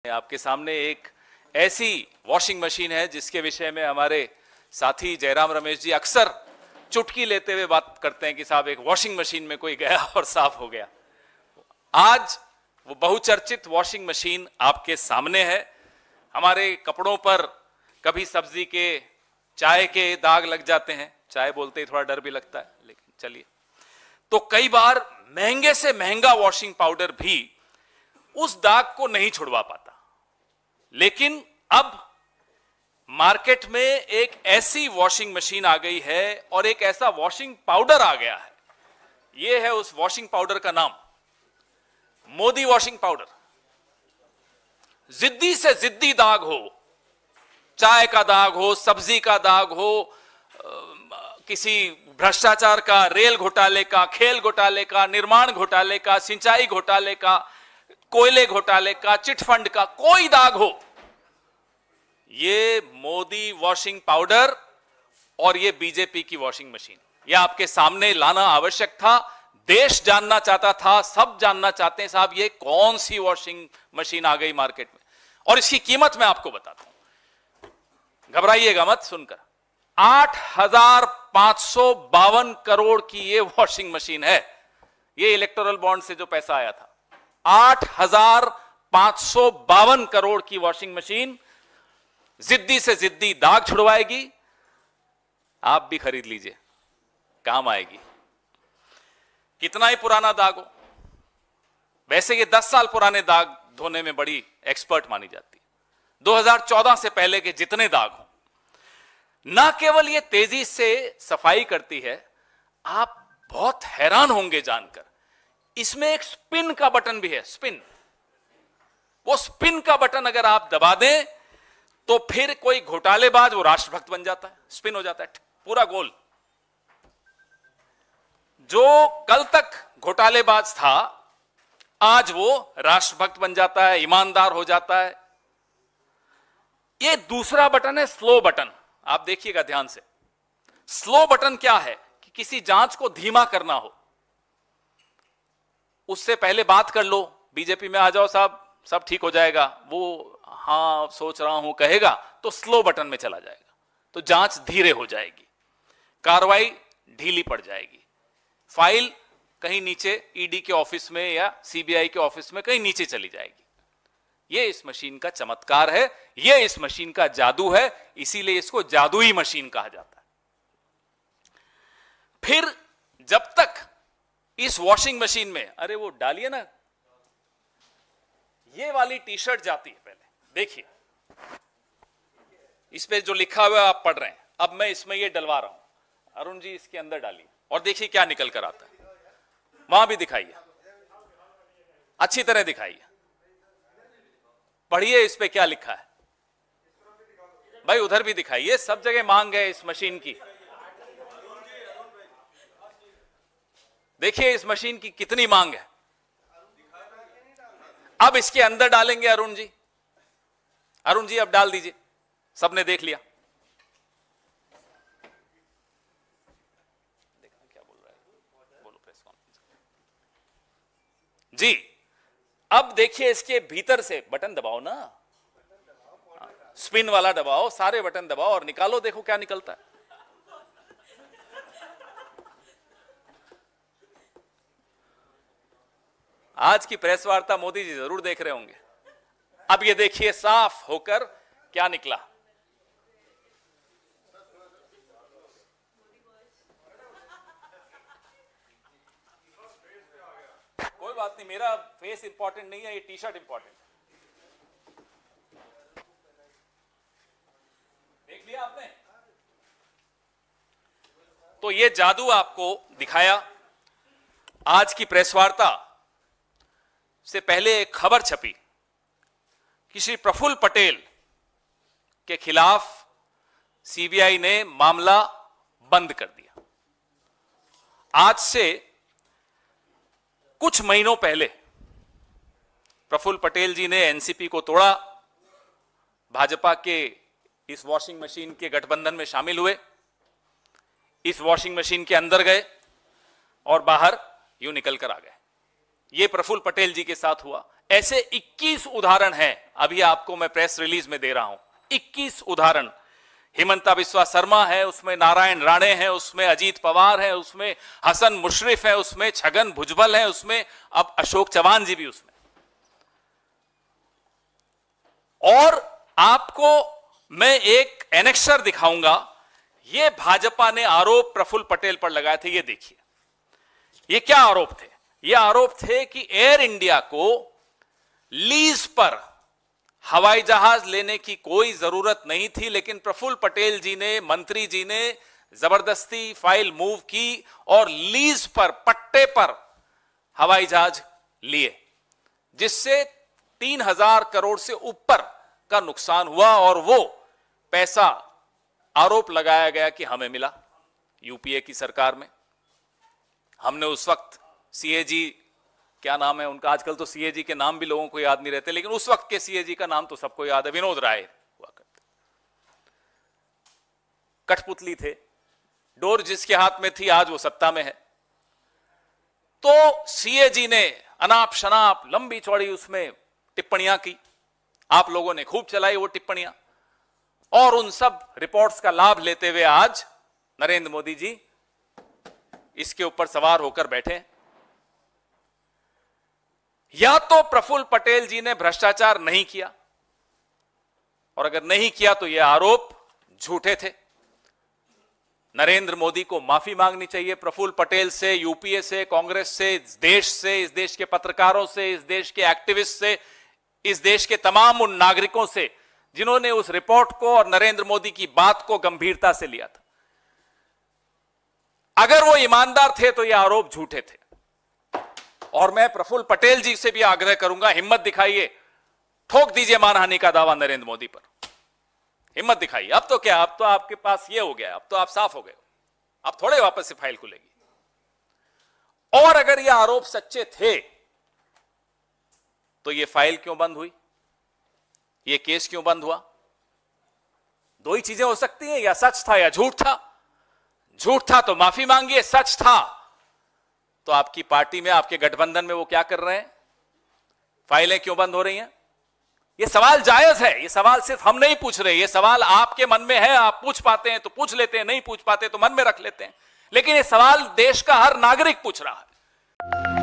आपके सामने एक ऐसी वॉशिंग मशीन है जिसके विषय में हमारे साथी जयराम रमेश जी अक्सर चुटकी लेते हुए बात करते हैं कि साहब एक वॉशिंग मशीन में कोई गया और साफ हो गया। आज वो बहुचर्चित वॉशिंग मशीन आपके सामने है। हमारे कपड़ों पर कभी सब्जी के, चाय के दाग लग जाते हैं। चाय बोलते ही थोड़ा डर भी लगता है, लेकिन चलिए। तो कई बार महंगे से महंगा वॉशिंग पाउडर भी उस दाग को नहीं छुड़वा पाता, लेकिन अब मार्केट में एक ऐसी वॉशिंग मशीन आ गई है और एक ऐसा वॉशिंग पाउडर आ गया है। यह है उस वॉशिंग पाउडर का नाम, मोदी वॉशिंग पाउडर। जिद्दी से जिद्दी दाग हो, चाय का दाग हो, सब्जी का दाग हो, किसी भ्रष्टाचार का, रेल घोटाले का, खेल घोटाले का, निर्माण घोटाले का, सिंचाई घोटाले का, कोयले घोटाले का, चिटफंड का, कोई दाग हो, ये मोदी वॉशिंग पाउडर और ये बीजेपी की वॉशिंग मशीन, ये आपके सामने लाना आवश्यक था। देश जानना चाहता था, सब जानना चाहते हैं साहब ये कौन सी वॉशिंग मशीन आ गई मार्केट में। और इसकी कीमत मैं आपको बताता हूं, घबराइएगा मत सुनकर। 8,552 करोड़ की ये वॉशिंग मशीन है। ये इलेक्टोरल बॉन्ड से जो पैसा आया था, 8,552 करोड़ की वॉशिंग मशीन जिद्दी से जिद्दी दाग छुड़वाएगी। आप भी खरीद लीजिए, काम आएगी। कितना ही पुराना दाग हो, वैसे ये 10 साल पुराने दाग धोने में बड़ी एक्सपर्ट मानी जाती है। 2014 से पहले के जितने दाग हो, ना केवल ये तेजी से सफाई करती है, आप बहुत हैरान होंगे जानकर, इसमें एक स्पिन का बटन भी है। स्पिन, वो स्पिन का बटन अगर आप दबा दें तो फिर कोई घोटालेबाज वो राष्ट्रभक्त बन जाता है, स्पिन हो जाता है पूरा गोल। जो कल तक घोटालेबाज था आज वो राष्ट्रभक्त बन जाता है, ईमानदार हो जाता है। ये दूसरा बटन है स्लो बटन। आप देखिएगा ध्यान से। स्लो बटन क्या है कि किसी जांच को धीमा करना हो, उससे पहले बात कर लो, बीजेपी में आ जाओ साहब, सब ठीक हो जाएगा, वो हाँ सोच रहा हूं कहेगा तो स्लो बटन में चला जाएगा, तो जांच धीरे हो जाएगी, कार्रवाई ढीली पड़ जाएगी, फाइल कहीं नीचे ईडी के ऑफिस में या सीबीआई के ऑफिस में कहीं नीचे चली जाएगी। यह इस मशीन का चमत्कार है, यह इस मशीन का जादू है, इसीलिए इसको जादुई मशीन कहा जाता है। फिर जब तक इस वॉशिंग मशीन में, अरे वो डालिए ना, ये वाली टी शर्ट जाती है पहले, देखिए इस पे जो लिखा हुआ है आप पढ़ रहे हैं, अब मैं इसमें ये डलवा रहा हूं। अरुण जी इसके अंदर डालिए और देखिए क्या निकल कर आता है। वहां भी दिखाइए, अच्छी तरह दिखाइए, पढ़िए इस पे क्या लिखा है। भाई उधर भी दिखाइए, सब जगह मांग है इस मशीन की। देखिए इस मशीन की कितनी मांग है। अब इसके अंदर डालेंगे अरुण जी। अरुण जी अब डाल दीजिए, सबने देख लिया। देखा क्या बोल रहा है, बोलो प्रेस कॉन्फ्रेंस जी। अब देखिए इसके भीतर से बटन दबाओ ना, स्पिन वाला दबाओ, सारे बटन दबाओ और निकालो, देखो क्या निकलता है। आज की प्रेस वार्ता मोदी जी जरूर देख रहे होंगे। अब ये देखिए साफ होकर क्या निकला। कोई बात नहीं, मेरा फेस इंपॉर्टेंट नहीं है, ये टी शर्ट इंपॉर्टेंट है। देख लिया आपने, तो ये जादू आपको दिखाया। आज की प्रेस वार्ता से पहले एक खबर छपी कि श्री प्रफुल्ल पटेल के खिलाफ सीबीआई ने मामला बंद कर दिया। आज से कुछ महीनों पहले प्रफुल्ल पटेल जी ने एनसीपी को तोड़ा, भाजपा के इस वॉशिंग मशीन के गठबंधन में शामिल हुए, इस वॉशिंग मशीन के अंदर गए और बाहर यूं निकल कर आ गए। यह प्रफुल्ल पटेल जी के साथ हुआ। ऐसे 21 उदाहरण हैं, अभी आपको मैं प्रेस रिलीज में दे रहा हूं। 21 उदाहरण। हिमंता बिस्वा शर्मा है उसमें, नारायण राणे हैं उसमें, अजीत पवार है उसमें, हसन मुशर्रफ है उसमें, छगन भुजबल है उसमें, अब अशोक चौहान जी भी उसमें। और आपको मैं एक एनेक्सर दिखाऊंगा। यह भाजपा ने आरोप प्रफुल्ल पटेल पर लगाए थे। ये देखिए, ये क्या आरोप थे? ये आरोप थे कि एयर इंडिया को लीज पर हवाई जहाज लेने की कोई जरूरत नहीं थी, लेकिन प्रफुल्ल पटेल जी ने, मंत्री जी ने जबरदस्ती फाइल मूव की और लीज पर, पट्टे पर हवाई जहाज लिए, जिससे 3000 करोड़ से ऊपर का नुकसान हुआ। और वो पैसा आरोप लगाया गया कि हमें मिला यूपीए की सरकार में। हमने उस वक्त सीएजी, क्या नाम है उनका, आजकल तो सीएजी के नाम भी लोगों को याद नहीं रहते, लेकिन उस वक्त के सीएजी का नाम तो सबको याद है, विनोद राय हुआ करते। कठपुतली थे, डोर जिसके हाथ में थी आज वो सत्ता में है। तो सीएजी ने अनाप शनाप लंबी चौड़ी उसमें टिप्पणियां की, आप लोगों ने खूब चलाई वो टिप्पणियां, और उन सब रिपोर्ट्स का लाभ लेते हुए आज नरेंद्र मोदी जी इसके ऊपर सवार होकर बैठे। या तो प्रफुल्ल पटेल जी ने भ्रष्टाचार नहीं किया, और अगर नहीं किया तो यह आरोप झूठे थे। नरेंद्र मोदी को माफी मांगनी चाहिए प्रफुल्ल पटेल से, यूपीए से, कांग्रेस से, इस देश के पत्रकारों से, इस देश के एक्टिविस्ट से, इस देश के तमाम उन नागरिकों से जिन्होंने उस रिपोर्ट को और नरेंद्र मोदी की बात को गंभीरता से लिया था। अगर वो ईमानदार थे तो ये आरोप झूठे थे। और मैं प्रफुल्ल पटेल जी से भी आग्रह करूंगा, हिम्मत दिखाइए, ठोक दीजिए मानहानि का दावा नरेंद्र मोदी पर, हिम्मत दिखाइए। अब तो क्या, अब तो आपके पास ये हो गया, अब तो आप साफ हो गए, अब थोड़े वापस से फाइल खुलेगी। और अगर ये आरोप सच्चे थे तो ये फाइल क्यों बंद हुई, ये केस क्यों बंद हुआ? दो ही चीजें हो सकती हैं, या सच था या झूठ था। झूठ था तो माफी मांगिए, सच था तो आपकी पार्टी में, आपके गठबंधन में वो क्या कर रहे हैं, फाइलें क्यों बंद हो रही हैं? ये सवाल जायज है, ये सवाल सिर्फ हम नहीं पूछ रहे, ये सवाल आपके मन में है, आप पूछ पाते हैं तो पूछ लेते हैं, नहीं पूछ पाते तो मन में रख लेते हैं, लेकिन ये सवाल देश का हर नागरिक पूछ रहा है।